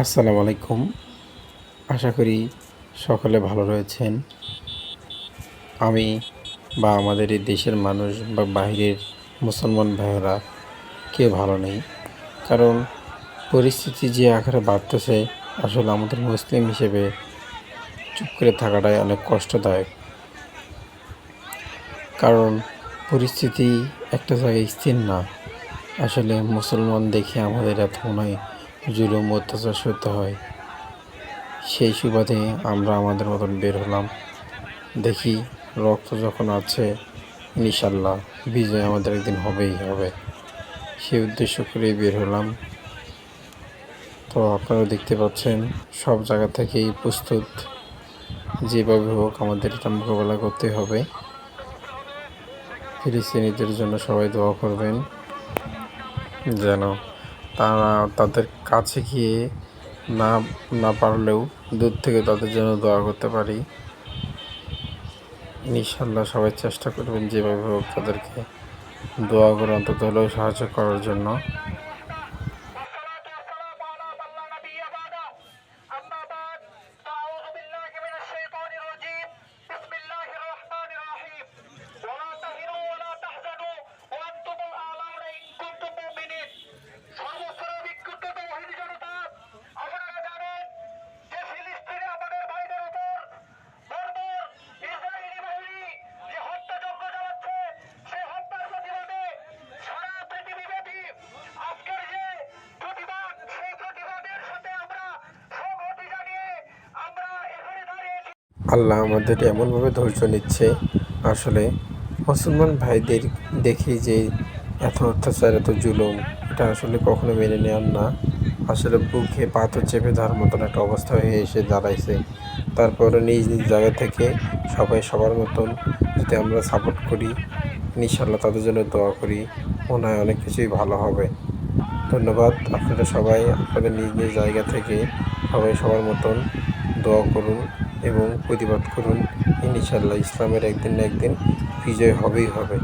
আসসালামু আলাইকুম। আশা করি সকলে ভালো রয়েছেন। আমি বা আমাদের এই দেশের মানুষ বা বাহিরের মুসলমান ভাইয়েরা কেউ ভালো নেই। কারণ পরিস্থিতি যে আকারে বাড়তেছে, আসলে আমাদের মুসলিম হিসেবে চুপ করে থাকাটাই অনেক কষ্টদায়ক। কারণ পরিস্থিতি একটা জায়গায় স্থির না। আসলে মুসলমান দেখে আমাদের এত মনে হয় জুলুম অত্যাচার সইতে হয়। সেই সুবাদে আমরা আমাদের মতন বের হলাম। দেখি রক্ত যখন আছে, ইনশাল্লাহ বিজয় আমাদের একদিন হবেই হবে। সেই উদ্দেশ্য করেই বের হলাম। তো আপনারা দেখতে পাচ্ছেন সব জায়গা থেকেই প্রস্তুত, যেভাবে হোক আমাদের এটা মোকাবেলা করতে হবে। ফিলিস্তিনিদের জন্য সবাই দোয়া করবেন, যেন তারা তাদের কাছে গিয়ে না না পারলেও দূর থেকে তাদের জন্য দোয়া করতে পারি। ইনশাল্লাহ সবাই চেষ্টা করবেন যেভাবে হোক তাদেরকে দোয়া করে অন্তত হলেও সাহায্য করার জন্য। আল্লাহ আমাদের এমনভাবে ধৈর্য নিচ্ছে। আসলে মুসলমান ভাইদের দেখি যে এত অত্যাচার, এত জুলুম, এটা আসলে কখনো মেনে নেওয়ার না। আসলে বুকে পাথর চেপে ধরার মতন একটা অবস্থা হয়ে এসে দাঁড়াইছে। তারপরে নিজ নিজ জায়গা থেকে সবাই সবার মতন যদি আমরা সাপোর্ট করি, ইনশাল্লাহ তাদের জন্য দোয়া করি, মনে হয় অনেক কিছুই ভালো হবে। ধন্যবাদ। আপনারা সবাই আপনাদের নিজ নিজ জায়গা থেকে সবাই সবার মতন দোয়া করুন এবং প্রতিবাদ করুন। ইনশাল্লাহ ইসলামের একদিন না একদিন বিজয় হবেই হবে।